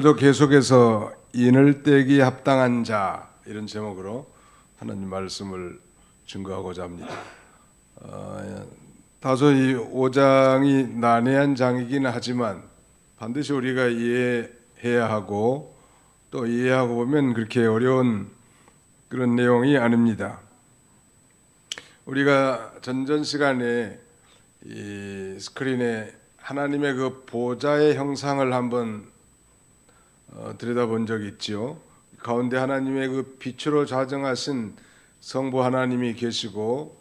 또 계속해서 인을 떼기 합당한 자 이런 제목으로 하나님 말씀을 증거하고자 합니다. 다소 이 5장이 난해한 장이긴 하지만 반드시 우리가 이해해야 하고 또 이해하고 보면 그렇게 어려운 그런 내용이 아닙니다. 우리가 전전 시간에 이 스크린에 하나님의 그 보좌의 형상을 한번 들여다본 적이 있지요. 가운데 하나님의 그 빛으로 좌정하신 성부 하나님이 계시고,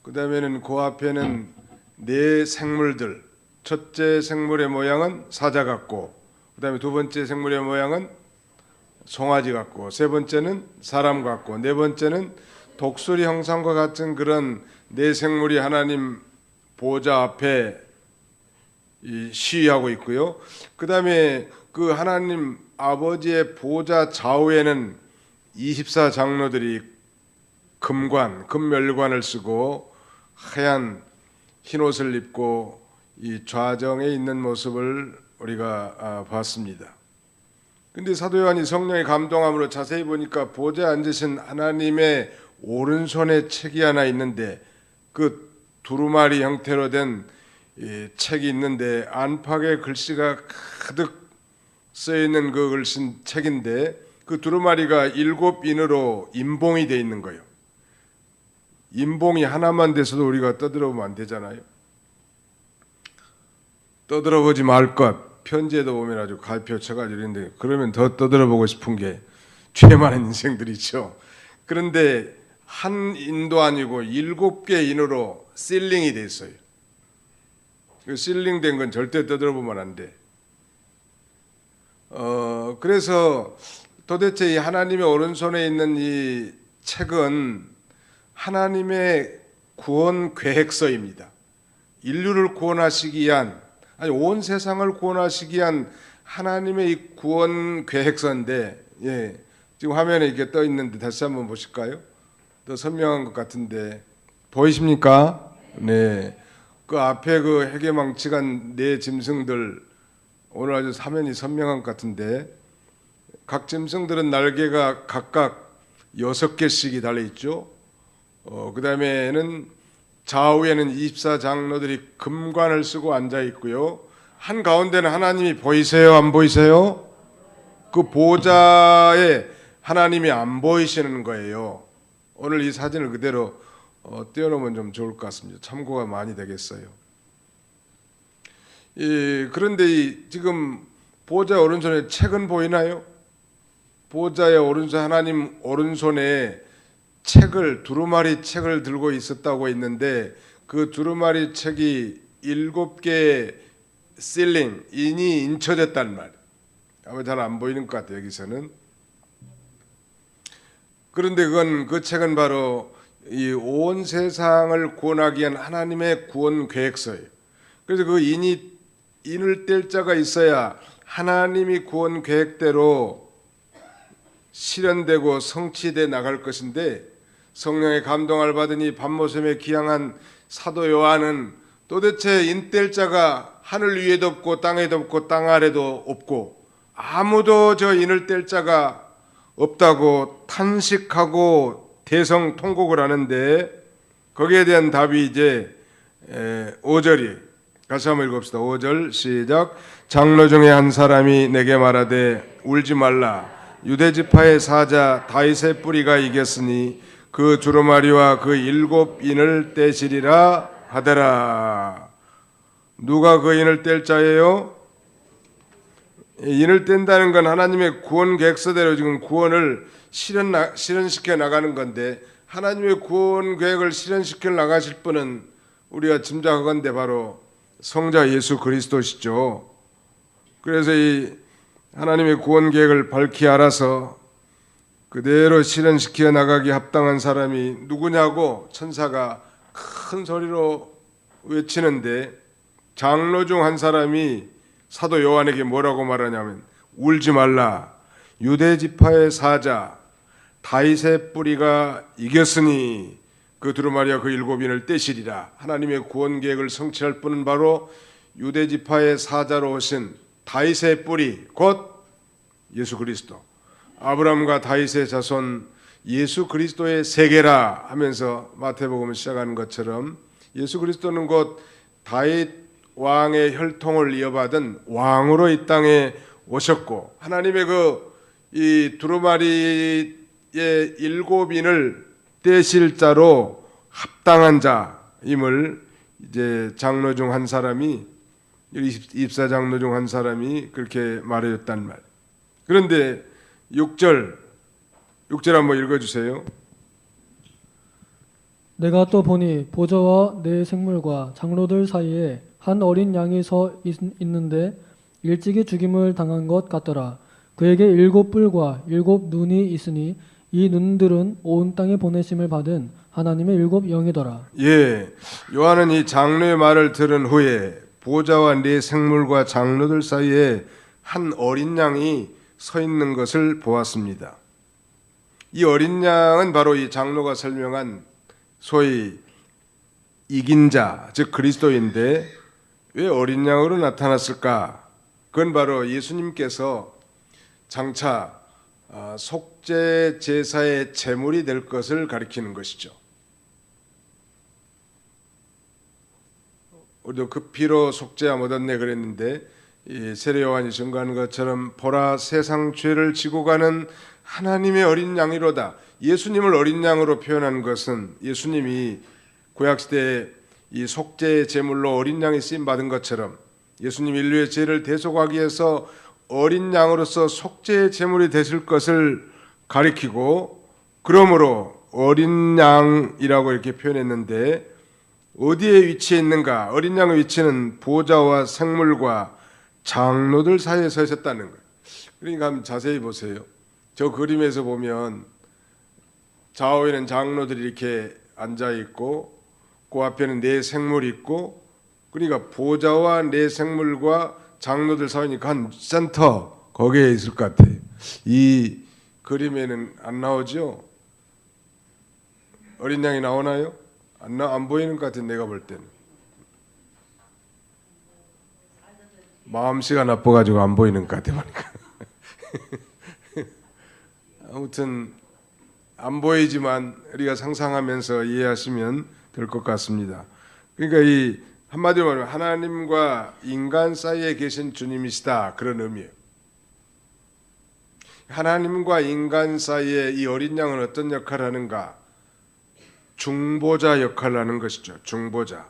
그 다음에는 그 앞에는 네 생물들, 첫째 생물의 모양은 사자 같고, 그 다음에 두 번째 생물의 모양은 송아지 같고, 세 번째는 사람 같고, 네 번째는 독수리 형상과 같은 그런 네 생물이 하나님 보좌 앞에 시위하고 있고요. 그 다음에 그 하나님 아버지의 보좌 좌우에는 24장로들이 금멸관을 쓰고 하얀 흰옷을 입고 이 좌정에 있는 모습을 우리가 봤습니다. 근데 사도 요한이 성령의 감동함으로 자세히 보니까 보좌에 앉으신 하나님의 오른손에 책이 하나 있는데, 그 두루마리 형태로 된 이 책이 있는데 안팎에 글씨가 가득 써있는 그 글씨 책인데, 그 두루마리가 7인으로 인봉이 되어 있는 거예요. 인봉이 하나만 돼서도 우리가 떠들어보면 안 되잖아요. 떠들어보지 말 것, 편지에도 보면 아주 갈표 쳐가지고 이런데, 그러면 더 떠들어보고 싶은 게 죄 많은 인생들이죠. 그런데 한 인도 아니고 7개 인으로 실링이 돼 있어요. 그 실링 된 건 절대 떠들어보면 안 돼. 그래서 도대체 이 하나님의 오른손에 있는 이 책은 하나님의 구원 계획서입니다. 인류를 구원하시기 위한, 아니 온 세상을 구원하시기 위한 하나님의 이 구원 계획서인데, 지금 화면에 이렇게 떠 있는데 다시 한번 보실까요? 더 선명한 것 같은데 보이십니까? 네. 그 앞에 그 해계망측한 네 짐승들, 오늘 아주 화면이 선명한 것 같은데, 각 짐승들은 날개가 각각 6개씩이 달려있죠. 그 다음에는 좌우에는 24장로들이 금관을 쓰고 앉아있고요. 한가운데는 하나님이 보이세요? 안 보이세요? 그 보좌에 하나님이 안 보이시는 거예요. 오늘 이 사진을 그대로 띄워놓으면 좀 좋을 것 같습니다. 참고가 많이 되겠어요. 그런데 지금 보좌 오른손에 책은 보이나요? 보좌의 오른손, 하나님 오른손에 책을, 두루마리 책을 들고 있었다고 했는데, 그 두루마리 책이 7개의 실링, 인이 인쳐졌단 말이에요. 아마 잘 안 보이는 것 같아요, 여기서는. 그런데 그 책은 바로 이 온 세상을 구원하기 위한 하나님의 구원 계획서예요. 그래서 그 인을 뗄 자가 있어야 하나님이 구원 계획대로 실현되고 성취돼 나갈 것인데, 성령의 감동을 받으니 밤모섬에 기항한 사도 요한은 도대체 인 뗄 자가 하늘 위에도 없고 땅에도 없고 땅 아래도 없고 아무도 저 인을 뗄 자가 없다고 탄식하고 대성통곡을 하는데, 거기에 대한 답이 이제 5절이, 같이 한번 읽읍시다. 5절 시작. 장로 중에 한 사람이 내게 말하되 울지 말라. 유대지파의 사자 다윗의 뿌리가 이겼으니 그 두루마리와 그 7인을 떼시리라 하더라. 누가 그 인을 뗄 자예요? 인을 뗀다는 건 하나님의 구원 계획서대로 지금 구원을 실현시켜 나가는 건데, 하나님의 구원 계획을 실현시켜 나가실 분은 우리가 짐작하건대 바로 성자 예수 그리스도시죠. 그래서 이 하나님의 구원 계획을 밝히 알아서 그대로 실현시켜 나가기 합당한 사람이 누구냐고 천사가 큰 소리로 외치는데, 장로 중 한 사람이 사도 요한에게 뭐라고 말하냐면, 울지 말라. 유대지파의 사자 다윗의 뿌리가 이겼으니 그 두루마리와 그 7인을 떼시리라. 하나님의 구원 계획을 성취할 분은 바로 유대지파의 사자로 오신 다윗의 뿌리, 곧 예수 그리스도. 아브라함과 다윗의 자손 예수 그리스도의 세계라 하면서 마태복음을 시작하는 것처럼 예수 그리스도는 곧 다윗 왕의 혈통을 이어받은 왕으로 이 땅에 오셨고, 하나님의 이 두루마리의 7인을 떼실 자로 합당한 자임을 이제 장로 중 한 사람이, 입사 장로 중 한 사람이 그렇게 말해줬단 말. 그런데 6절 한번 읽어주세요. 내가 또 보니 보좌와 네 생물과 장로들 사이에 한 어린 양이 서 있는데 일찍이 죽임을 당한 것 같더라. 그에게 7뿔과 7눈이 있으니 이 눈들은 온 땅에 보내심을 받은 하나님의 7 영이더라. 예, 요한은 이 장로의 말을 들은 후에 보좌와 네 생물과 장로들 사이에 한 어린 양이 서 있는 것을 보았습니다. 이 어린 양은 바로 이 장로가 설명한 소위 이긴 자, 즉 그리스도인데, 왜 어린 양으로 나타났을까? 그건 바로 예수님께서 장차 속죄 제사의 제물이 될 것을 가리키는 것이죠. 우리도 그 피로 속죄함 얻었네 그랬는데, 이 세례 요한이 증거하는 것처럼 보라 세상 죄를 지고 가는 하나님의 어린 양이로다. 예수님을 어린 양으로 표현한 것은 예수님이 구약시대에 이 속죄의 제물로 어린 양이 쓰임 받은 것처럼 예수님 인류의 죄를 대속하기 위해서 어린 양으로서 속죄의 제물이 되실 것을 가리키고, 그러므로 어린 양이라고 이렇게 표현했는데, 어디에 위치해 있는가? 어린 양의 위치는 보좌와 생물과 장로들 사이에 서 있었다는 거예요. 그러니까 한번 자세히 보세요. 저 그림에서 보면 좌우에는 장로들이 이렇게 앉아 있고, 그 앞에는 네 생물이 있고, 그러니까 보좌와 네 생물과 장로들 사이니까 한 센터 거기에 있을 것 같아요. 이 그림에는 안 나오죠? 어린 양이 나오나요? 안 보이는 것 같은, 내가 볼 때는. 마음씨가 나빠가지고 안 보이는 것 같아 보니까. 아무튼 안 보이지만 우리가 상상하면서 이해하시면 될 것 같습니다. 그러니까 이 한마디로 말하면 하나님과 인간 사이에 계신 주님이시다, 그런 의미예요. 하나님과 인간 사이에 이 어린 양은 어떤 역할을 하는가? 중보자 역할을 하는 것이죠. 중보자.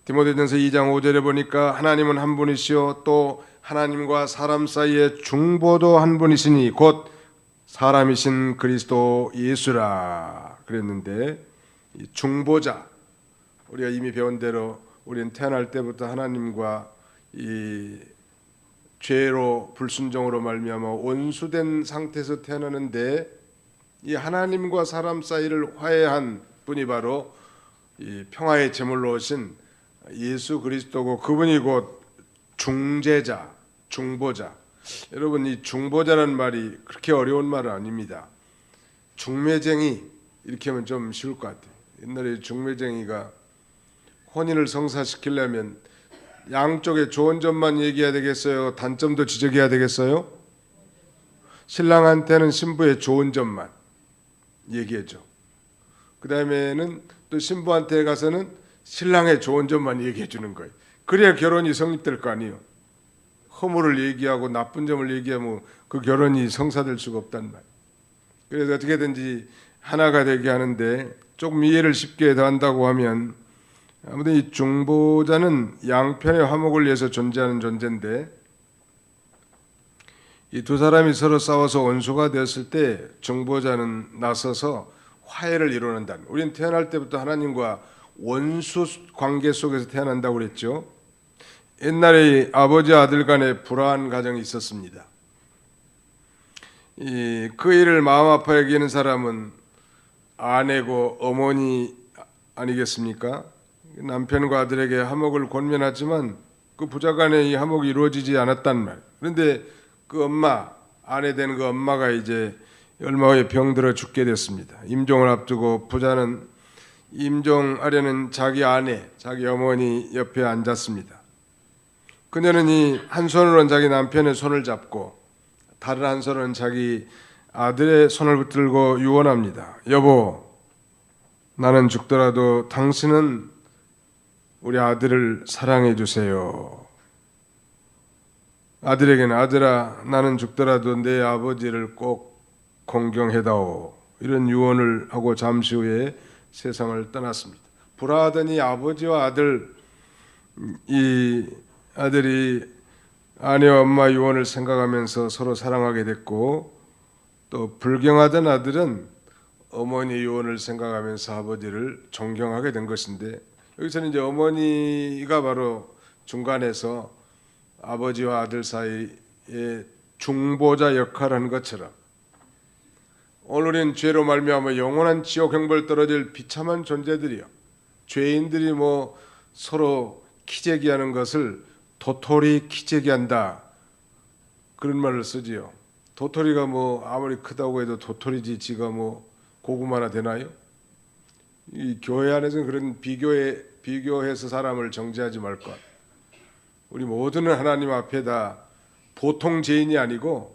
디모데전서 2장 5절에 보니까 하나님은 한 분이시요 또 하나님과 사람 사이에 중보도 한 분이시니 곧 사람이신 그리스도 예수라 그랬는데, 이 중보자, 우리가 이미 배운 대로 우리는 태어날 때부터 하나님과 이 죄로 불순종으로 말미암아 원수된 상태에서 태어나는데, 이 하나님과 사람 사이를 화해한 분이 바로 이 평화의 제물로 오신 예수 그리스도고, 그분이 곧 중재자, 중보자. 여러분, 이 중보자라는 말이 그렇게 어려운 말은 아닙니다. 중매쟁이 이렇게 하면 좀 쉬울 것 같아요. 옛날에 중매쟁이가 혼인을 성사시키려면 양쪽에 좋은 점만 얘기해야 되겠어요? 단점도 지적해야 되겠어요? 신랑한테는 신부의 좋은 점만 얘기해줘. 그 다음에는 또 신부한테 가서는 신랑의 좋은 점만 얘기해 주는 거예요. 그래야 결혼이 성립될 거 아니에요. 허물을 얘기하고 나쁜 점을 얘기하면 그 결혼이 성사될 수가 없단 말이에요. 그래서 어떻게든지 하나가 되게 하는데, 조금 이해를 쉽게 더한다고 하면, 아무튼 이 중보자는 양편의 화목을 위해서 존재하는 존재인데, 이 두 사람이 서로 싸워서 원수가 되었을 때 중보자는 나서서 화해를 이루는다. 우리는 태어날 때부터 하나님과 원수 관계 속에서 태어난다고 그랬죠. 옛날에 아버지 아들 간의 불화한 가정이 있었습니다. 그 일을 마음 아파해 여기는 사람은 아내고 어머니 아니겠습니까? 남편과 아들에게 화목을 권면하지만 그 부자간에 이 화목이 이루어지지 않았단 말. 그런데 그 엄마, 아내 된 그 엄마가 이제 얼마 후에 병들어 죽게 됐습니다. 임종을 앞두고 부자는 임종하려는 자기 아내, 자기 어머니 옆에 앉았습니다. 그녀는 이 한 손으로는 자기 남편의 손을 잡고 다른 한 손은 자기 아들의 손을 붙들고 유언합니다. 여보, 나는 죽더라도 당신은 우리 아들을 사랑해 주세요. 아들에게는 아들아, 나는 죽더라도 내 아버지를 꼭 공경해다오. 이런 유언을 하고 잠시 후에 세상을 떠났습니다. 불화하더니 아버지와 아들, 이 아들이 아내와 엄마 유언을 생각하면서 서로 사랑하게 됐고, 또 불경하던 아들은 어머니 유언을 생각하면서 아버지를 존경하게 된 것인데, 여기서는 이제 어머니가 바로 중간에서 아버지와 아들 사이에 중보자 역할을 하는 것처럼, 오늘 우리는 죄로 말미암아 영원한 지옥 형벌 떨어질 비참한 존재들이요, 죄인들이 뭐 서로 키재기하는 것을 도토리 키재기한다, 그런 말을 쓰지요. 도토리가 뭐 아무리 크다고 해도 도토리지 지가 뭐 고구마나 되나요? 이 교회 안에서는 그런 비교해서 사람을 정죄하지 말 것. 우리 모두는 하나님 앞에 다 보통 죄인이 아니고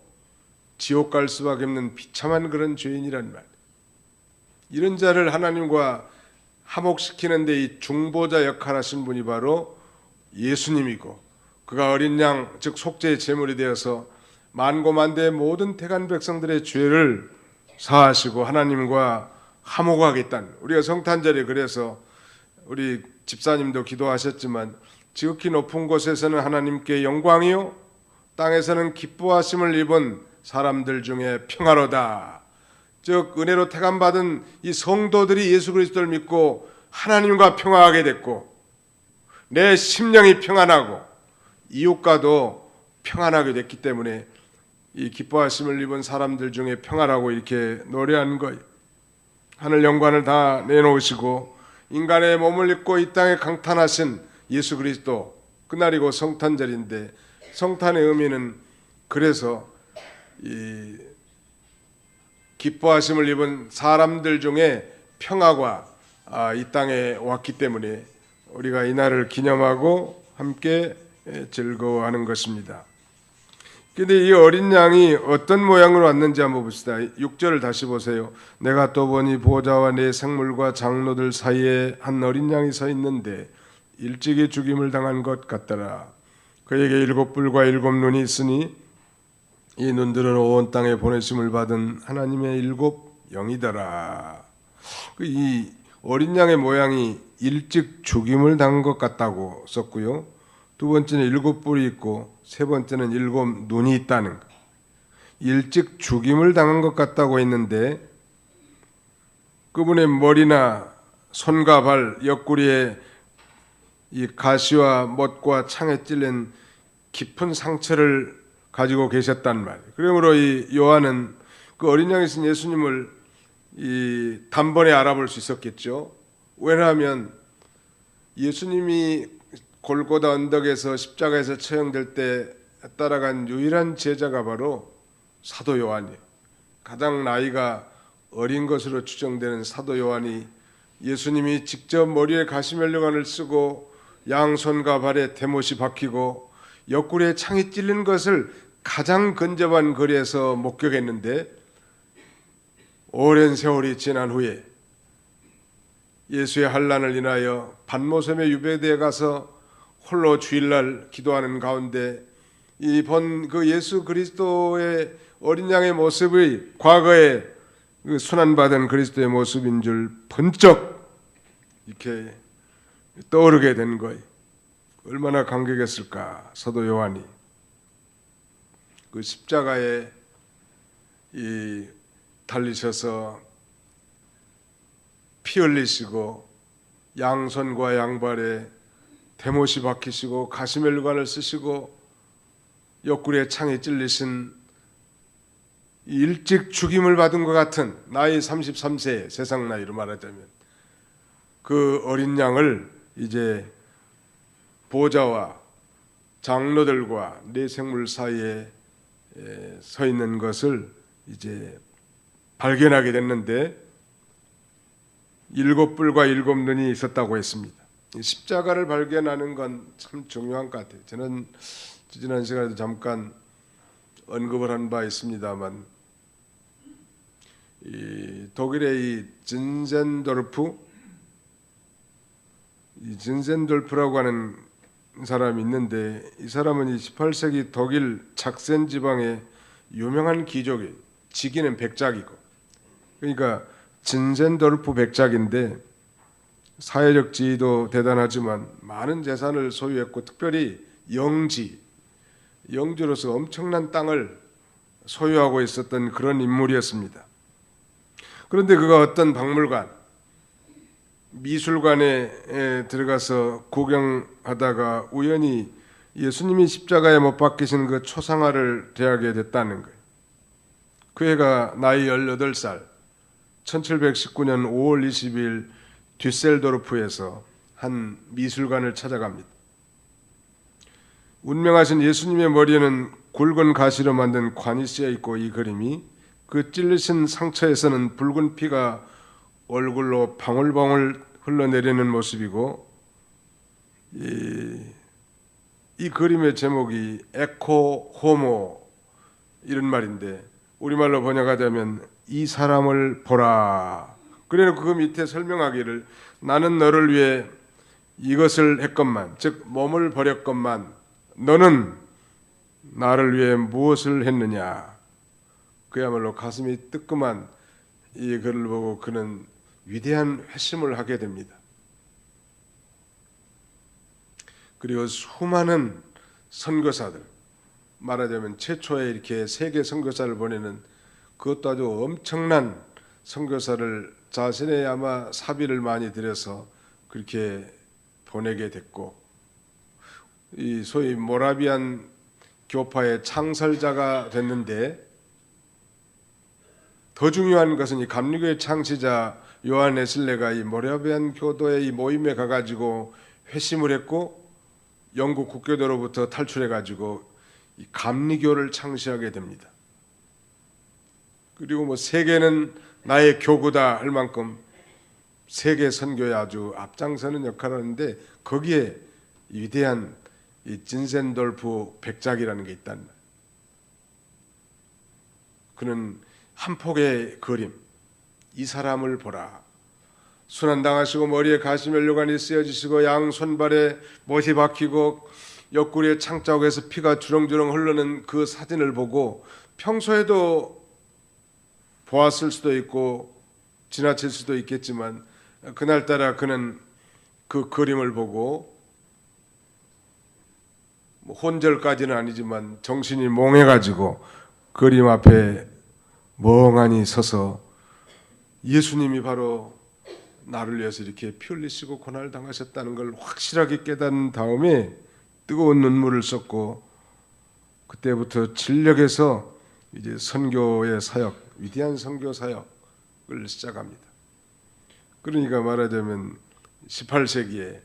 지옥 갈 수밖에 없는 비참한 그런 죄인이란 말. 이런 자를 하나님과 화목시키는데 이 중보자 역할 하신 분이 바로 예수님이고, 그가 어린 양, 즉 속죄의 제물이 되어서 만고만대의 모든 택한 백성들의 죄를 사하시고 하나님과 화목하겠다는, 우리가 성탄절에 그래서 우리 집사님도 기도하셨지만, 지극히 높은 곳에서는 하나님께 영광이요 땅에서는 기뻐하심을 입은 사람들 중에 평화로다. 즉 은혜로 택함받은 이 성도들이 예수 그리스도를 믿고 하나님과 평화하게 됐고, 내 심령이 평안하고 이웃과도 평안하게 됐기 때문에 이 기뻐하심을 입은 사람들 중에 평화라고 이렇게 노래하는 거예요. 하늘 영광을 다 내놓으시고 인간의 몸을 입고 이 땅에 강탄하신 예수 그리스도, 그날이고 성탄절인데, 성탄의 의미는 그래서 이 기뻐하심을 입은 사람들 중에 평화가 이 땅에 왔기 때문에 우리가 이 날을 기념하고 함께 즐거워하는 것입니다. 그런데 이 어린 양이 어떤 모양으로 왔는지 한번 봅시다. 6절을 다시 보세요. 내가 또 보니 보좌와 내 생물과 장로들 사이에 한 어린 양이 서 있는데 일찍이 죽임을 당한 것 같더라. 그에게 7뿔과 7눈이 있으니 이 눈들은 온 땅에 보내심을 받은 하나님의 7 영이더라. 이 어린 양의 모양이 일찍 죽임을 당한 것 같다고 썼고요. 두 번째는 7뿔이 있고, 세 번째는 7 눈이 있다는 것. 일찍 죽임을 당한 것 같다고 했는데, 그분의 머리나 손과 발, 옆구리에 이 가시와 못과 창에 찔린 깊은 상처를 가지고 계셨단 말이에요. 그러므로 이 요한은 그 어린 양이 신 예수님을 이 단번에 알아볼 수 있었겠죠. 왜냐하면 예수님이 골고다 언덕에서 십자가에서 처형될 때 따라간 유일한 제자가 바로 사도 요한이에요. 가장 나이가 어린 것으로 추정되는 사도 요한이 예수님이 직접 머리에 가시면류관을 쓰고 양손과 발에 대못이 박히고 옆구리에 창이 찔린 것을 가장 근접한 거리에서 목격했는데, 오랜 세월이 지난 후에 예수의 환난을 인하여 반모섬의 유배대에 가서 홀로 주일날 기도하는 가운데 이번 그 예수 그리스도의 어린 양의 모습이 과거에 그 순환받은 그리스도의 모습인 줄 번쩍 이렇게 떠오르게 된 거예요. 얼마나 감격했을까. 사도 요한이 그 십자가에 이 달리셔서 피 흘리시고 양손과 양발에 대못이 박히시고 가시멜류관을 쓰시고 옆구리에 창에 찔리신 일찍 죽임을 받은 것 같은 나이 33세, 세상 나이로 말하자면 그 어린 양을 이제 보좌와 장로들과 내 생물 사이에 서 있는 것을 이제 발견하게 됐는데, 7뿔과 7눈이 있었다고 했습니다. 십자가를 발견하는 건 참 중요한 것 같아요. 저는 지난 시간에도 잠깐 언급을 한 바 있습니다만 이 독일의 이 진센돌프라고 하는 사람이 있는데 이 사람은 이 18세기 독일 작센 지방의 유명한 귀족이 직위는 백작이고 그러니까 진센돌프 백작인데 사회적 지위도 대단하지만 많은 재산을 소유했고 특별히 영지로서 엄청난 땅을 소유하고 있었던 그런 인물이었습니다. 그런데 그가 어떤 박물관, 미술관에 들어가서 구경하다가 우연히 예수님이 십자가에 못 박히신 그 초상화를 대하게 됐다는 거예요. 그 해가 나이 18살, 1719년 5월 20일 뒤셀도르프에서 한 미술관을 찾아갑니다. 운명하신 예수님의 머리에는 굵은 가시로 만든 관이 쓰여 있고 이 그림이 그 찔리신 상처에서는 붉은 피가 얼굴로 방울방울 흘러내리는 모습이고 이 그림의 제목이 에코 호모 이런 말인데 우리말로 번역하자면 이 사람을 보라. 그래놓고 그 밑에 설명하기를 나는 너를 위해 이것을 했건만 즉 몸을 버렸건만 너는 나를 위해 무엇을 했느냐. 그야말로 가슴이 뜨끔한 이 글을 보고 그는 위대한 회심을 하게 됩니다. 그리고 수많은 선교사들 말하자면 최초에 이렇게 세계 선교사를 보내는 그것도 아주 엄청난 선교사를 자신의 아마 사비를 많이 들여서 그렇게 보내게 됐고 이 소위 모라비안 교파의 창설자가 됐는데 더 중요한 것은 이 감리교의 창시자 요한 웨슬레가 이 모라비안 교도의 이 모임에 가가지고 회심을 했고 영국 국교도로부터 탈출해가지고 이 감리교를 창시하게 됩니다. 그리고 뭐 세계는 나의 교구다 할 만큼 세계 선교에 아주 앞장서는 역할을 하는데 거기에 위대한 이 진센돌프 백작이라는 게 있단 말이에요. 그는 한 폭의 그림, 이 사람을 보라. 순환당하시고 머리에 가시면류관이 쓰여지시고 양 손발에 못이 박히고 옆구리에 창자국에서 피가 주렁주렁 흐르는 그 사진을 보고 평소에도 보았을 수도 있고 지나칠 수도 있겠지만 그날따라 그는 그 그림을 보고 혼절까지는 아니지만 정신이 몽해가지고 그림 앞에 멍하니 서서 예수님이 바로 나를 위해서 이렇게 피 흘리시고 고난을 당하셨다는 걸 확실하게 깨달은 다음에 뜨거운 눈물을 쏟고 그때부터 진력해서 이제 선교의 사역, 위대한 선교 사역을 시작합니다. 그러니까 말하자면 18세기에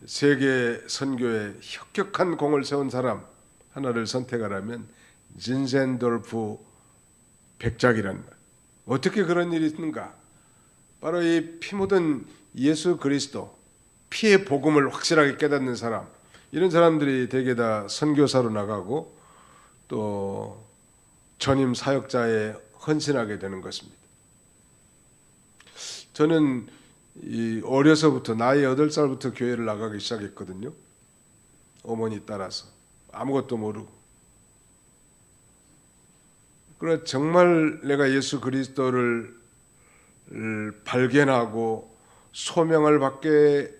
세계 선교에 혁혁한 공을 세운 사람 하나를 선택하라면 진센돌프 백작이란 말. 어떻게 그런 일이 있는가? 바로 이 피 묻은 예수 그리스도, 피의 복음을 확실하게 깨닫는 사람, 이런 사람들이 대개 다 선교사로 나가고 또 전임 사역자에 헌신하게 되는 것입니다. 저는 어려서부터 나이 8살부터 교회를 나가기 시작했거든요. 어머니 따라서 아무것도 모르고. 그러나 정말 내가 예수 그리스도를 발견하고 소명을 받게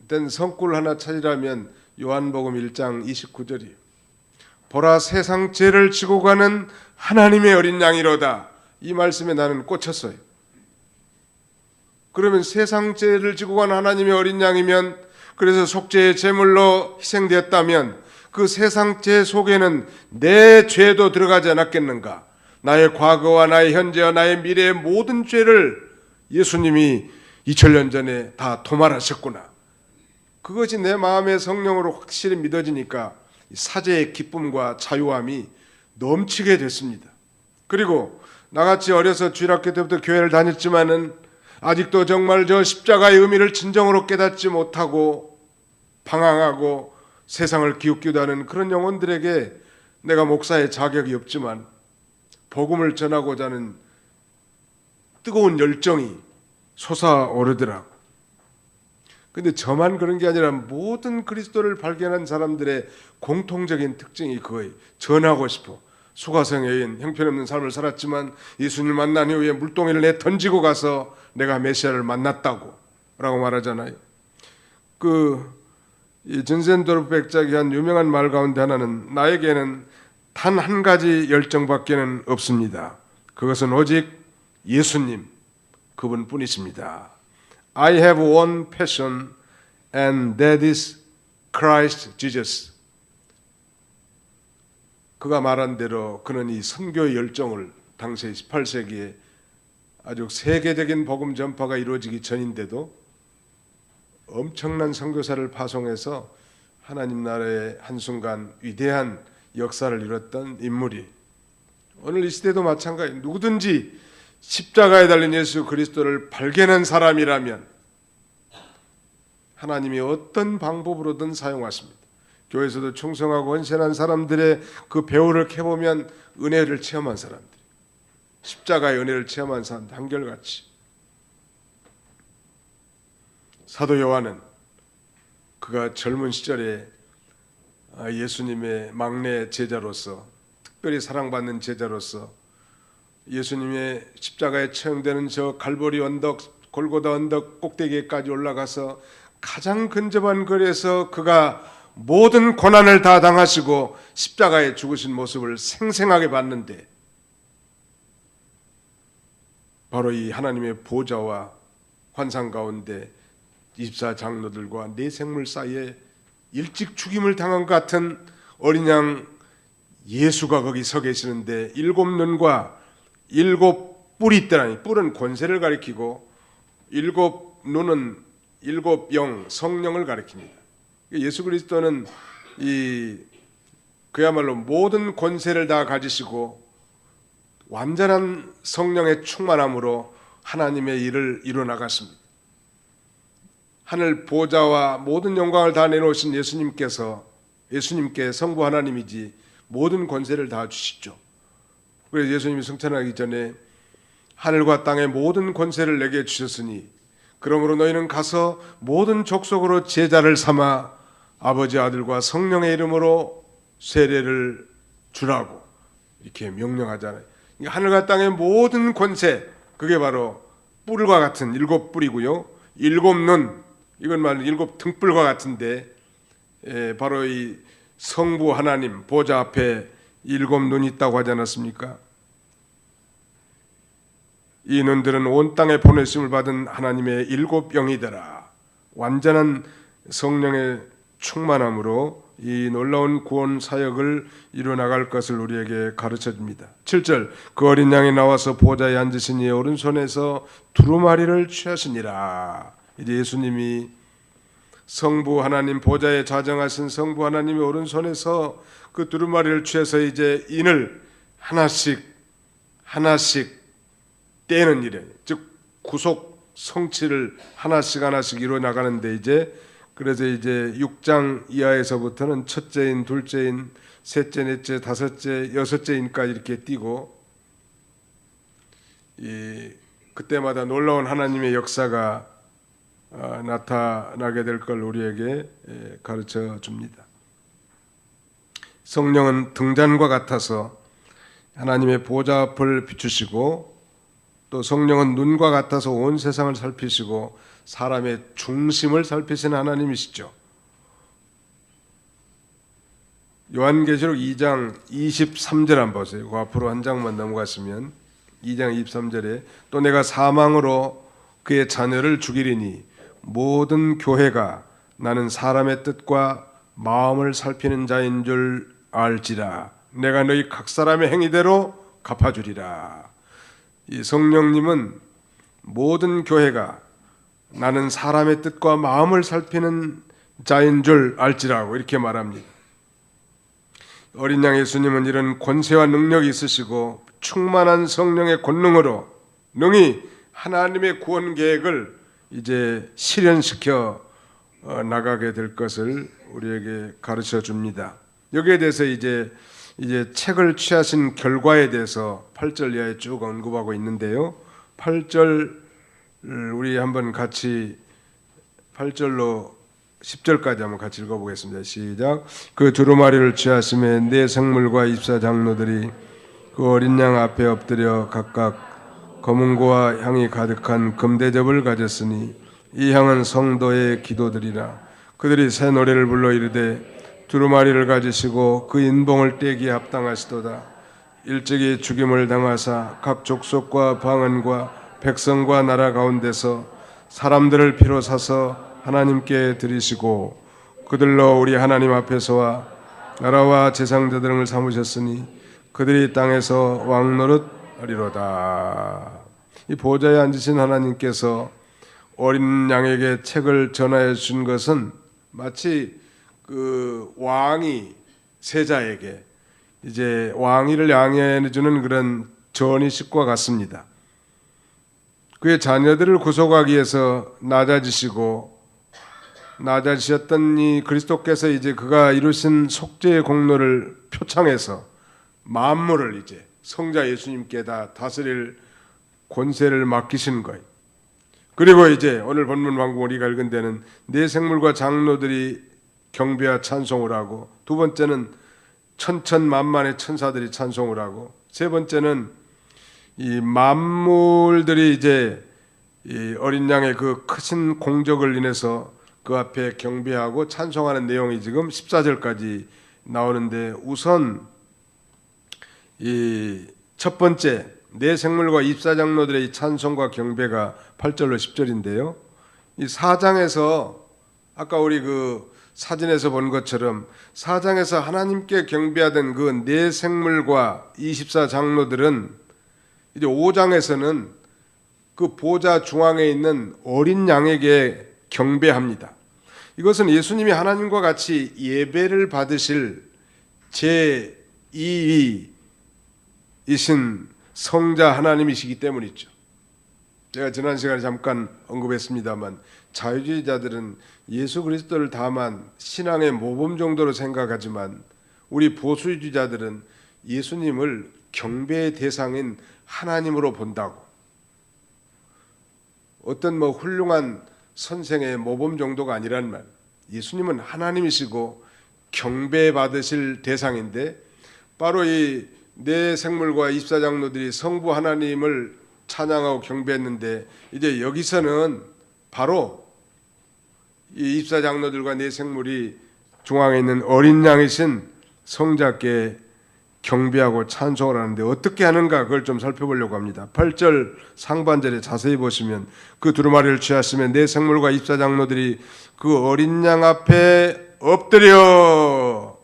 된 성꿀 하나 찾으라면 요한복음 1장 29절이에요. 보라 세상 죄를 지고 가는 하나님의 어린 양이로다. 이 말씀에 나는 꽂혔어요. 그러면 세상 죄를 지고 가는 하나님의 어린 양이면 그래서 속죄의 제물로 희생되었다면 그 세상 죄 속에는 내 죄도 들어가지 않았겠는가? 나의 과거와 나의 현재와 나의 미래의 모든 죄를 예수님이 2000년 전에 다 도말하셨구나. 그것이 내 마음의 성령으로 확실히 믿어지니까 사죄의 기쁨과 자유함이 넘치게 됐습니다. 그리고 나같이 어려서 주일학교 때부터 교회를 다녔지만은 아직도 정말 저 십자가의 의미를 진정으로 깨닫지 못하고 방황하고 세상을 기웃기도 하는 그런 영혼들에게 내가 목사의 자격이 없지만 복음을 전하고자 하는 뜨거운 열정이 솟아오르더라고. 근데 저만 그런 게 아니라 모든 그리스도를 발견한 사람들의 공통적인 특징이 그거예요. 전하고 싶어. 수가성 여인 형편없는 삶을 살았지만 예수님을 만난 이후에 물동이를 내 던지고 가서 내가 메시아를 만났다고 라고 말하잖아요. 이 전센도르프 백작이 한 유명한 말 가운데 하나는 나에게는 단 한 가지 열정밖에는 없습니다. 그것은 오직 예수님 그분뿐이십니다. I have one passion and that is Christ Jesus. 그가 말한 대로 그는 이 선교의 열정을 당시 18세기에 아주 세계적인 복음 전파가 이루어지기 전인데도 엄청난 선교사를 파송해서 하나님 나라의 한순간 위대한 역사를 이뤘던 인물이 오늘 이 시대도 마찬가지. 누구든지 십자가에 달린 예수 그리스도를 발견한 사람이라면 하나님이 어떤 방법으로든 사용하십니다. 교회에서도 충성하고 헌신한 사람들의 그 배후를 캐보면 은혜를 체험한 사람들, 십자가의 은혜를 체험한 사람들 한결같이. 사도 요한은 그가 젊은 시절에 예수님의 막내 제자로서, 특별히 사랑받는 제자로서 예수님의 십자가에 처형되는 저 갈보리 언덕, 골고다 언덕 꼭대기에까지 올라가서 가장 근접한 거리에서 그가 모든 고난을 다 당하시고 십자가에 죽으신 모습을 생생하게 봤는데, 바로 이 하나님의 보좌와 환상 가운데 24장로들과 네 생물 사이에 일찍 죽임을 당한 것 같은 어린 양 예수가 거기 서 계시는데, 일곱 눈과 일곱 뿔이 있더라니. 뿔은 권세를 가리키고 일곱 눈은 일곱 영, 성령을 가리킵니다. 예수 그리스도는 그야말로 모든 권세를 다 가지시고 완전한 성령의 충만함으로 하나님의 일을 이루어나갔습니다. 하늘 보좌와 모든 영광을 다 내놓으신 예수님께 성부 하나님이지 모든 권세를 다 주시죠. 그래서 예수님이 승천하기 전에 하늘과 땅의 모든 권세를 내게 주셨으니 그러므로 너희는 가서 모든 족속으로 제자를 삼아 아버지 아들과 성령의 이름으로 세례를 주라고 이렇게 명령하잖아요. 하늘과 땅의 모든 권세, 그게 바로 뿔과 같은 일곱 뿔이고요, 일곱 눈, 이건 말로 일곱 등불과 같은데, 바로 이 성부 하나님 보좌 앞에 일곱 눈이 있다고 하지 않았습니까? 이 눈들은 온 땅에 보내심을 받은 하나님의 일곱 영이더라. 완전한 성령의 충만함으로 이 놀라운 구원 사역을 이루어나갈 것을 우리에게 가르쳐줍니다. 7절, 그 어린 양이 나와서 보좌에 앉으신 이의 오른손에서 두루마리를 취하시니라. 이제 예수님이 성부 하나님 보좌에 좌정하신 성부 하나님의 오른손에서 그 두루마리를 취해서 이제 인을 하나씩 떼는 일에, 즉 구속 성취를 하나씩 이루어 나가는데, 그래서 이제 6장 이하에서부터는 첫째인, 둘째인, 셋째, 넷째, 다섯째, 여섯째인까지 이렇게 띄고, 그때마다 놀라운 하나님의 역사가 나타나게 될 걸 우리에게 가르쳐 줍니다. 성령은 등잔과 같아서 하나님의 보좌 앞을 비추시고, 또 성령은 눈과 같아서 온 세상을 살피시고 사람의 중심을 살피시는 하나님이시죠. 요한계시록 2장 23절 한번 보세요. 그 앞으로 한 장만 넘어가시면 2장 23절에 또 내가 사망으로 그의 자녀를 죽이리니 모든 교회가 나는 사람의 뜻과 마음을 살피는 자인 줄 알지라. 내가 너희 각 사람의 행위대로 갚아주리라. 이 성령님은 모든 교회가 나는 사람의 뜻과 마음을 살피는 자인 줄 알지라고 이렇게 말합니다. 어린 양 예수님은 이런 권세와 능력이 있으시고 충만한 성령의 권능으로 능히 하나님의 구원 계획을 이제 실현시켜 나가게 될 것을 우리에게 가르쳐 줍니다. 여기에 대해서 이제 이제 책을 취하신 결과에 대해서 8절 이하에 쭉 언급하고 있는데요. 8절 우리 한번 같이 8절로 10절까지 한번 같이 읽어보겠습니다. 시작. 그 두루마리를 취하심에 네 생물과 입사 장로들이 그 어린 양 앞에 엎드려 각각 검은고와 향이 가득한 금대접을 가졌으니 이 향은 성도의 기도들이라. 그들이 새 노래를 불러 이르되 두루마리를 가지시고 그 인봉을 떼기에 합당하시도다. 일찍이 죽임을 당하사 각 족속과 방언과 백성과 나라 가운데서 사람들을 피로 사서 하나님께 드리시고 그들로 우리 하나님 앞에서와 나라와 제상자들을 삼으셨으니 그들이 땅에서 왕노릇 하리로다. 이 보좌에 앉으신 하나님께서 어린 양에게 책을 전하여 준 것은 마치 그 왕이 세자에게 이제 왕위를 양해해 주는 그런 전의식과 같습니다. 그의 자녀들을 구속하기 위해서 낮아지셨던 이 그리스도께서 이제 그가 이루신 속죄의 공로를 표창해서 만물을 이제 성자 예수님께 다 다스릴 권세를 맡기신 거예요. 그리고 이제 오늘 본문 방금 우리가 읽은 데는 네 생물과 장로들이 경배와 찬송을 하고, 두 번째는 천천만만의 천사들이 찬송을 하고, 세 번째는 이 만물들이 이제 이 어린 양의 그 크신 공적을 인해서 그 앞에 경배하고 찬송하는 내용이 지금 14절까지 나오는데, 우선 이 첫 번째 네 생물과 입사장로들의 찬송과 경배가 8절로 10절인데요. 이 4장에서 아까 우리 그 사진에서 본 것처럼 4장에서 하나님께 경배하던 그 네 생물과 24장로들은 이제 5장에서는 그 보좌 중앙에 있는 어린 양에게 경배합니다. 이것은 예수님이 하나님과 같이 예배를 받으실 제2위이신 성자 하나님이시기 때문이죠. 제가 지난 시간에 잠깐 언급했습니다만 자유주의자들은 예수 그리스도를 다만 신앙의 모범 정도로 생각하지만 우리 보수주의자들은 예수님을 경배의 대상인 하나님으로 본다고. 어떤 뭐 훌륭한 선생의 모범 정도가 아니란 말. 예수님은 하나님이시고 경배받으실 대상인데, 바로 이 네 생물과 입사장로들이 성부 하나님을 찬양하고 경배했는데, 이제 여기서는 바로 이 입사장로들과 네 생물이 중앙에 있는 어린 양이신 성자께 경배하고 찬송을 하는데, 어떻게 하는가 그걸 좀 살펴보려고 합니다. 8절 상반절에 자세히 보시면 그 두루마리를 취하시면 네 생물과 입사장로들이 그 어린 양 앞에 엎드려,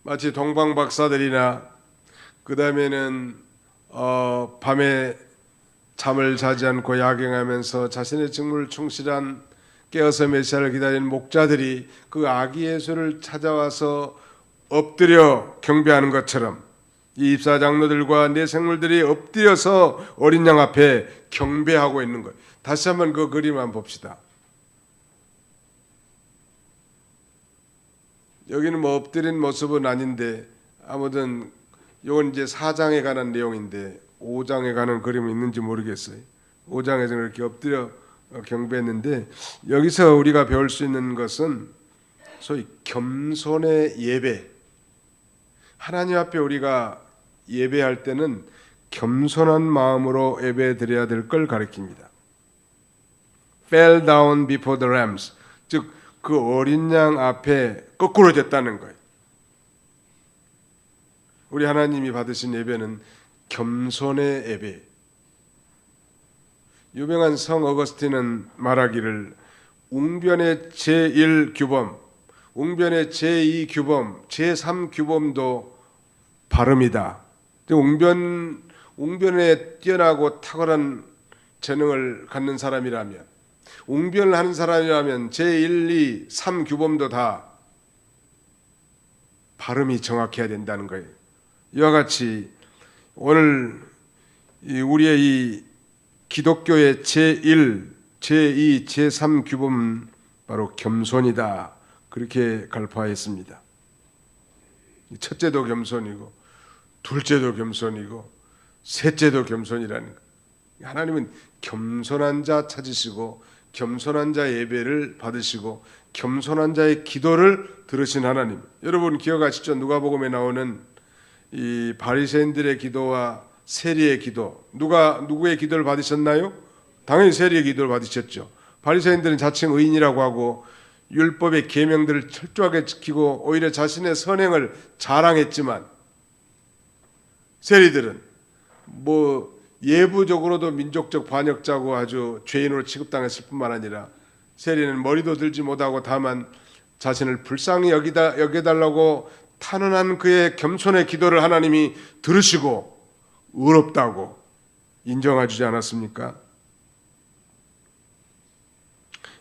마치 동방 박사들이나 그 다음에는 밤에 잠을 자지 않고 야경하면서 자신의 직무를 충실한 깨어서 메시아를 기다리는 목자들이 그 아기 예수를 찾아와서 엎드려 경배하는 것처럼 이 입사장로들과 네 생물들이 엎드려서 어린 양 앞에 경배하고 있는 거예요. 다시 한번 그 그림 한번 봅시다. 여기는 뭐 엎드린 모습은 아닌데, 아무튼 이건 이제 4장에 관한 내용인데 5장에 관한 그림이 있는지 모르겠어요. 5장에서 그렇게 엎드려 경배했는데, 여기서 우리가 배울 수 있는 것은 소위 겸손의 예배. 하나님 앞에 우리가 예배할 때는 겸손한 마음으로 예배 드려야 될 걸 가리킵니다. Fell down before the rams, 즉 그 어린 양 앞에 거꾸로 졌다는 거예요. 우리 하나님이 받으신 예배는 겸손의 예배. 유명한 성 어거스틴은 말하기를 웅변의 제1규범, 웅변의 제2규범, 제3규범도 발음이다. 웅변에 뛰어나고 탁월한 재능을 갖는 사람이라면, 웅변을 하는 사람이라면 제1, 2, 3규범도 다 발음이 정확해야 된다는 거예요. 이와 같이 오늘 우리의 이 기독교의 제1, 제2, 제3규범은 바로 겸손이다. 그렇게 갈파했습니다. 첫째도 겸손이고 둘째도 겸손이고 셋째도 겸손이라는 것. 하나님은 겸손한 자 찾으시고 겸손한 자 예배를 받으시고 겸손한 자의 기도를 들으신 하나님. 여러분 기억하시죠? 누가복음에 나오는 이 바리새인들의 기도와 세리의 기도. 누구의 기도를 받으셨나요? 당연히 세리의 기도를 받으셨죠. 바리새인들은 자칭 의인이라고 하고 율법의 계명들을 철저하게 지키고 오히려 자신의 선행을 자랑했지만 세리들은 뭐 예부적으로도 민족적 반역자고 아주 죄인으로 취급당했을 뿐만 아니라 세리는 머리도 들지 못하고 다만 자신을 불쌍히 여겨달라고 탄원한 그의 겸손의 기도를 하나님이 들으시고 의롭다고 인정해주지 않았습니까?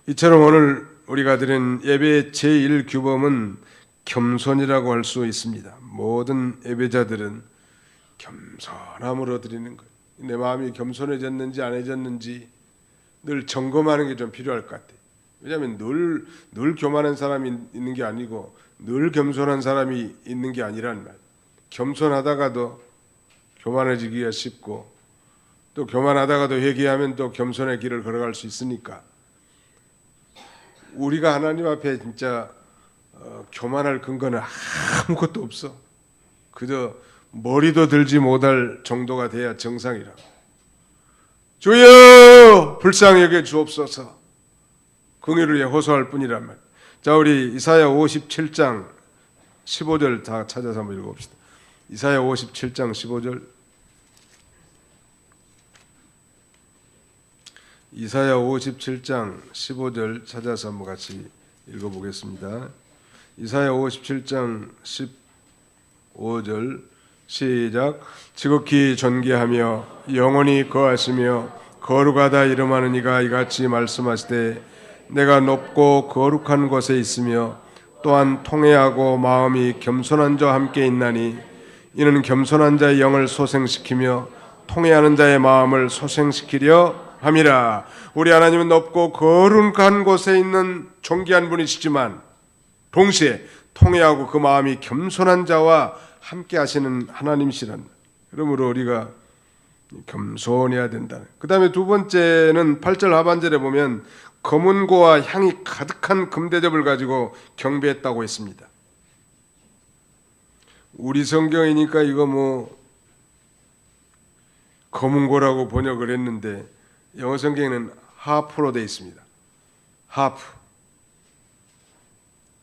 이처럼 오늘 우리가 드린 예배의 제1규범은 겸손이라고 할 수 있습니다. 모든 예배자들은 겸손함으로 드리는 거예요. 내 마음이 겸손해졌는지 안 해졌는지 늘 점검하는 게 좀 필요할 것 같아요. 왜냐하면 늘 교만한 사람이 있는 게 아니고 늘 겸손한 사람이 있는 게 아니란 말. 겸손하다가도 교만해지기가 쉽고 또 교만하다가도 회개하면 또 겸손의 길을 걸어갈 수 있으니까 우리가 하나님 앞에 진짜 교만할 근거는 아무것도 없어. 그저 머리도 들지 못할 정도가 돼야 정상이라고. 주여 불쌍히 여겨 주옵소서. 긍휼을 위해 호소할 뿐이란 말. 자, 우리 이사야 57장 15절 다 찾아서 한번 읽어봅시다. 이사야 57장 15절. 이사야 57장 15절 찾아서 한번 같이 읽어보겠습니다. 이사야 57장 15절 시작. 지극히 존귀하며 영원히 거하시며 거룩하다 이름하는 이가 이같이 말씀하시되 내가 높고 거룩한 곳에 있으며 또한 통회하고 마음이 겸손한 자와 함께 있나니 이는 겸손한 자의 영을 소생시키며 통회하는 자의 마음을 소생시키려 함이라. 우리 하나님은 높고 거룩한 곳에 있는 존귀한 분이시지만 동시에 통회하고 그 마음이 겸손한 자와 함께 하시는 하나님이시란. 그러므로 우리가 겸손해야 된다. 그 다음에 두 번째는 8절 하반절에 보면 검은고와 향이 가득한 금대접을 가지고 경배했다고 했습니다. 우리 성경이니까 이거 뭐 검은고라고 번역을 했는데 영어 성경에는 하프로 되어 있습니다. 하프.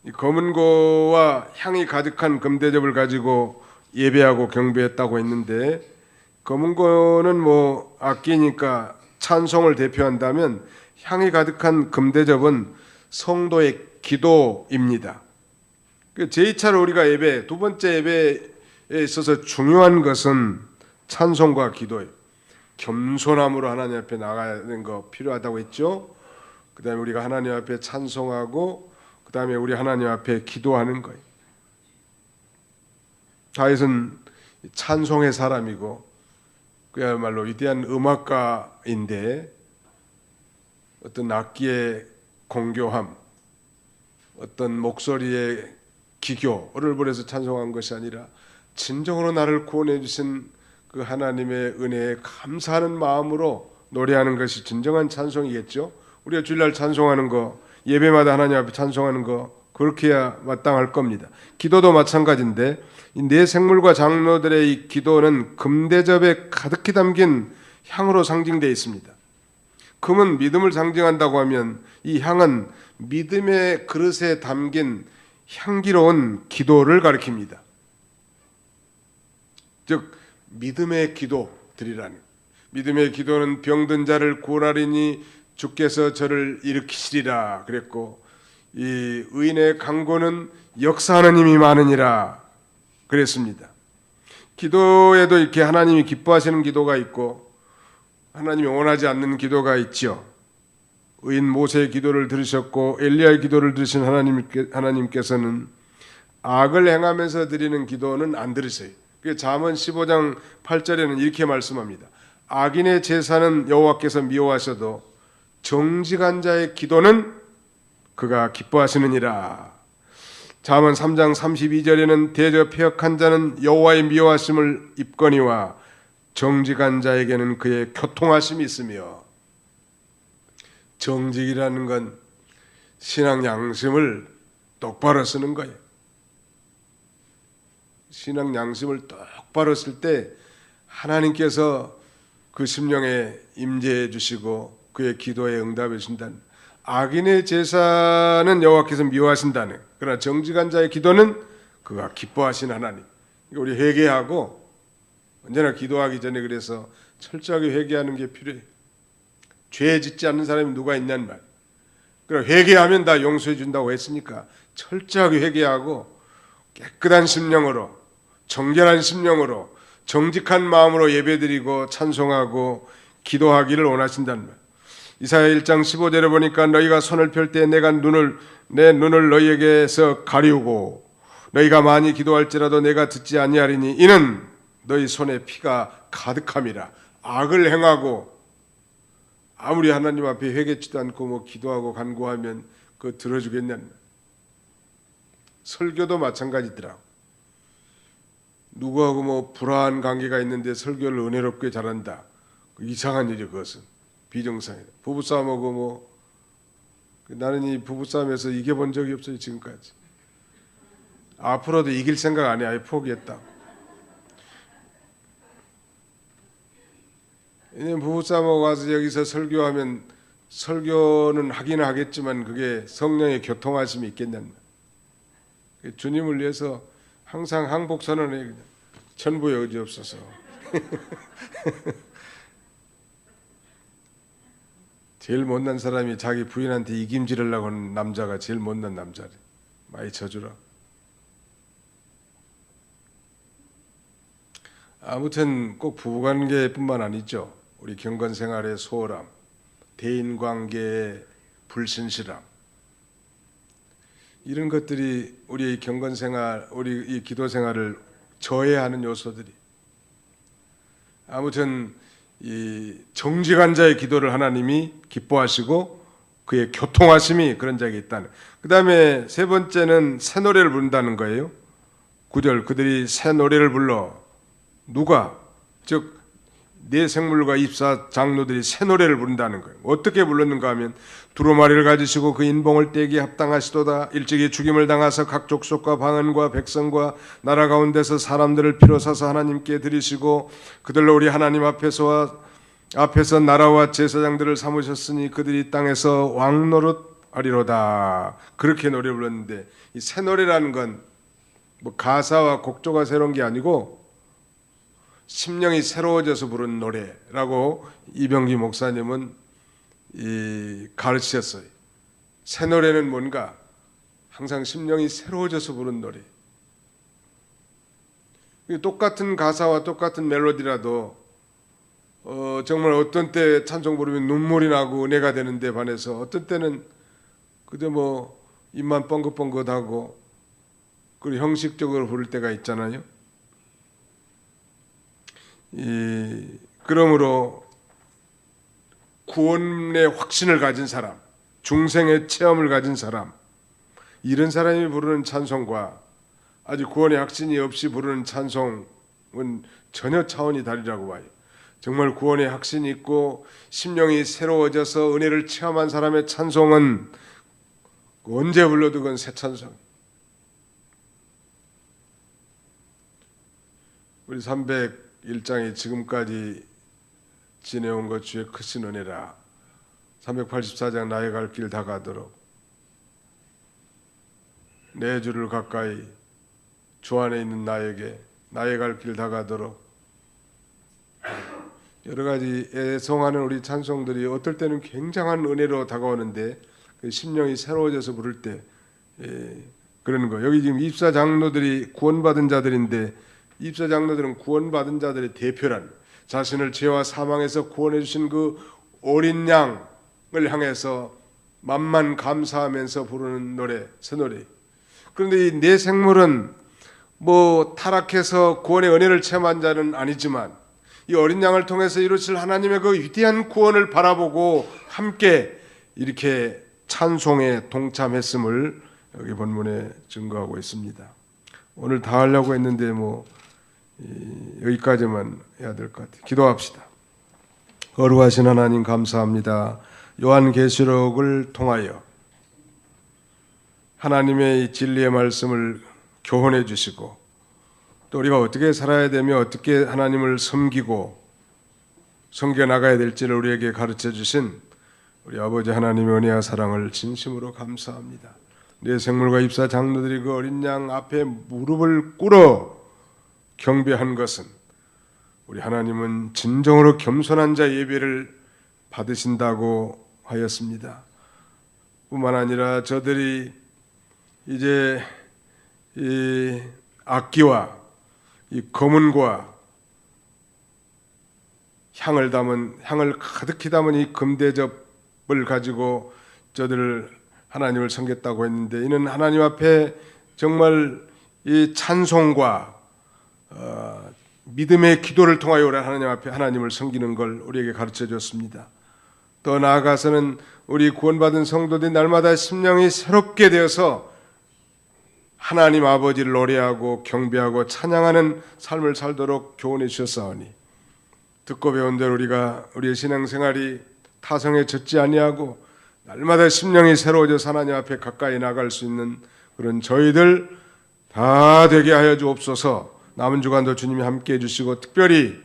이 검은고와 향이 가득한 금대접을 가지고 예배하고 경배했다고 했는데 검은고는 뭐 악기니까 찬송을 대표한다면 향이 가득한 금대접은 성도의 기도입니다. 제2차로 우리가 예배, 두 번째 예배에 있어서 중요한 것은 찬송과 기도예요. 겸손함으로 하나님 앞에 나가는 거 필요하다고 했죠. 그 다음에 우리가 하나님 앞에 찬송하고 그 다음에 우리 하나님 앞에 기도하는 거예요. 다윗은 찬송의 사람이고 그야말로 위대한 음악가인데 어떤 악기의 공교함, 어떤 목소리의 기교를 벌여서 찬송한 것이 아니라 진정으로 나를 구원해 주신 그 하나님의 은혜에 감사하는 마음으로 노래하는 것이 진정한 찬송이겠죠. 우리가 주일날 찬송하는 거, 예배마다 하나님 앞에 찬송하는 거 그렇게 해야 마땅할 겁니다. 기도도 마찬가지인데 이 네 생물과 장로들의 이 기도는 금대접에 가득히 담긴 향으로 상징되어 있습니다. 금은 믿음을 상징한다고 하면 이 향은 믿음의 그릇에 담긴 향기로운 기도를 가리킵니다. 즉 믿음의 기도 드리라는. 믿음의 기도는 병든 자를 구원하리니 주께서 저를 일으키시리라 그랬고 이 의인의 강구는 역사하는 힘이 많으니라 그랬습니다. 기도에도 이렇게 하나님이 기뻐하시는 기도가 있고 하나님이 원하지 않는 기도가 있죠. 의인 모세의 기도를 들으셨고 엘리야의 기도를 들으신 하나님께서는 악을 행하면서 드리는 기도는 안 들으세요. 잠언 15장 8절에는 이렇게 말씀합니다. 악인의 제사는 여호와께서 미워하셔도 정직한 자의 기도는 그가 기뻐하시느니라. 잠언 3장 32절에는 대저 패역한 자는 여호와의 미워하심을 입거니와 정직한 자에게는 그의 교통하심이 있으며, 정직이라는 건 신앙 양심을 똑바로 쓰는 거예요. 신앙 양심을 똑바로 쓸 때 하나님께서 그 심령에 임재해 주시고 그의 기도에 응답해 주신다는, 악인의 제사는 여호와께서 미워하신다는, 그러나 정직한 자의 기도는 그가 기뻐하신 하나님. 우리 회개하고 언제나 기도하기 전에 그래서 철저하게 회개하는 게 필요해요. 죄 짓지 않는 사람이 누가 있냔 말. 그럼 회개하면 다 용서해 준다고 했으니까 철저하게 회개하고 깨끗한 심령으로, 정결한 심령으로, 정직한 마음으로 예배드리고 찬송하고 기도하기를 원하신다는 말. 이사야 1장 15절에 보니까 너희가 손을 펼 때 내가 내 눈을 너희에게서 가리우고 너희가 많이 기도할지라도 내가 듣지 아니하리니 이는 너희 손에 피가 가득함이라. 악을 행하고 아무리 하나님 앞에 회개치도 않고 뭐 기도하고 간구하면 그거 들어주겠냐는 말. 설교도 마찬가지더라고. 누구하고 뭐 불화한 관계가 있는데 설교를 은혜롭게 잘한다. 이상한 일이죠. 그것은 비정상이다. 부부싸움하고 뭐 나는 이 부부싸움에서 이겨본 적이 없어요. 지금까지. 앞으로도 이길 생각 안 해. 아예 포기했다. 왜냐면 부부싸움하고 와서 여기서 설교하면 설교는 하기는 하겠지만 그게 성령의 교통하심이 있겠냐는 말. 주님을 위해서 항상 항복 선언해. 천부에 의지 없어서. 제일 못난 사람이 자기 부인한테 이김질하려고 하는 남자가 제일 못난 남자래. 많이 쳐주라. 아무튼 꼭 부부관계뿐만 아니죠. 우리 경건생활의 소홀함, 대인관계의 불신실함, 이런 것들이 우리의 경건생활, 우리 이 기도생활을 저해하는 요소들이. 아무튼 이 정직한 자의 기도를 하나님이 기뻐하시고 그의 교통하심이 그런 자에게 있다는. 그 다음에 세 번째는 새 노래를 부른다는 거예요. 9절 그들이 새 노래를 불러. 누가? 즉 네 생물과 입사 장로들이 새 노래를 부른다는 거예요. 어떻게 불렀는가 하면 두루마리를 가지시고 그 인봉을 떼기에 합당하시도다. 일찍이 죽임을 당하사 각 족속과 방언과 백성과 나라 가운데서 사람들을 피로 사서 하나님께 드리시고 그들로 우리 하나님 앞에서 나라와 제사장들을 삼으셨으니 그들이 땅에서 왕노릇 하리로다. 그렇게 노래 불렀는데 이 새 노래라는 건 뭐 가사와 곡조가 새로운 게 아니고 심령이 새로워져서 부른 노래라고 이병기 목사님은 가르치셨어요. 새 노래는 뭔가? 항상 심령이 새로워져서 부른 노래. 똑같은 가사와 똑같은 멜로디라도 정말 어떤 때 찬송 부르면 눈물이 나고 은혜가 되는데 반해서 어떤 때는 그저 뭐 입만 뻥긋뻥긋하고 그리고 형식적으로 부를 때가 있잖아요. 그러므로 구원의 확신을 가진 사람, 중생의 체험을 가진 사람, 이런 사람이 부르는 찬송과 아직 구원의 확신이 없이 부르는 찬송은 전혀 차원이 다르다고 봐요. 정말 구원의 확신이 있고 심령이 새로워져서 은혜를 체험한 사람의 찬송은 언제 불러도 그건 새 찬송. 우리 301장이 지금까지 지내온 것 중에 크신 은혜라. 384장 나의 갈 길 다 가도록 내 주를 가까이 주 안에 있는 나에게 나의 갈 길 다 가도록. 여러 가지 애송하는 우리 찬송들이 어떨 때는 굉장한 은혜로 다가오는데 그 심령이 새로워져서 부를 때 그러는 거. 여기 지금 입사 장로들이 구원받은 자들인데 입사 장로들은 구원받은 자들의 대표란, 자신을 죄와 사망에서 구원해 주신 그 어린 양을 향해서 만만 감사하면서 부르는 노래, 새 노래. 그런데 이 네 생물은 뭐 타락해서 구원의 은혜를 체험한 자는 아니지만 이 어린 양을 통해서 이루실 하나님의 그 위대한 구원을 바라보고 함께 이렇게 찬송에 동참했음을 여기 본문에 증거하고 있습니다. 오늘 다 하려고 했는데 여기까지만 해야 될 것 같아요. 기도합시다. 거룩하신 하나님 감사합니다. 요한계시록을 통하여 하나님의 이 진리의 말씀을 교훈해 주시고 또 우리가 어떻게 살아야 되며 어떻게 하나님을 섬기고 섬겨 나가야 될지를 우리에게 가르쳐 주신 우리 아버지 하나님의 은혜와 사랑을 진심으로 감사합니다. 내 생물과 입사 장로들이 그 어린 양 앞에 무릎을 꿇어 경배한 것은 우리 하나님은 진정으로 겸손한 자 예배를 받으신다고 하였습니다. 뿐만 아니라 저들이 이제 이 악기와 이 검은과 향을 가득히 담은 이 금대접을 가지고 저들을 하나님을 섬겼다고 했는데 이는 하나님 앞에 정말 이 찬송과 믿음의 기도를 통하여 하나님 앞에 하나님을 섬기는 걸 우리에게 가르쳐 줬습니다. 더 나아가서는 우리 구원받은 성도들이 날마다 심령이 새롭게 되어서 하나님 아버지를 노래하고 경배하고 찬양하는 삶을 살도록 교훈해 주셨사오니 듣고 배운 대로 우리가 우리의 신앙생활이 타성에 젖지 아니하고 날마다 심령이 새로워져서 하나님 앞에 가까이 나갈 수 있는 그런 저희들 다 되게 하여 주옵소서. 남은 주간도 주님이 함께해 주시고 특별히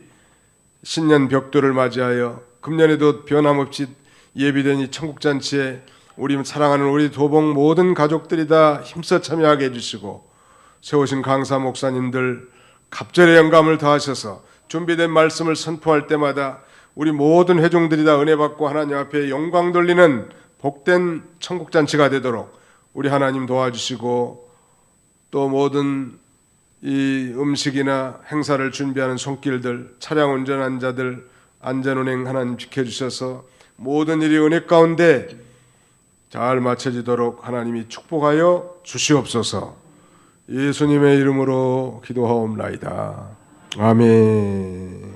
신년 벽도를 맞이하여 금년에도 변함없이 예비된 이 천국잔치에 우리 사랑하는 우리 도봉 모든 가족들이 다 힘써 참여하게 해주시고 세우신 강사 목사님들 갑절의 영감을 더하셔서 준비된 말씀을 선포할 때마다 우리 모든 회중들이 다 은혜 받고 하나님 앞에 영광 돌리는 복된 천국잔치가 되도록 우리 하나님 도와주시고 또 모든 이 음식이나 행사를 준비하는 손길들 차량 운전한 자들 안전운행 하나님 지켜주셔서 모든 일이 은혜 가운데 잘 마쳐지도록 하나님이 축복하여 주시옵소서. 예수님의 이름으로 기도하옵나이다. 아멘.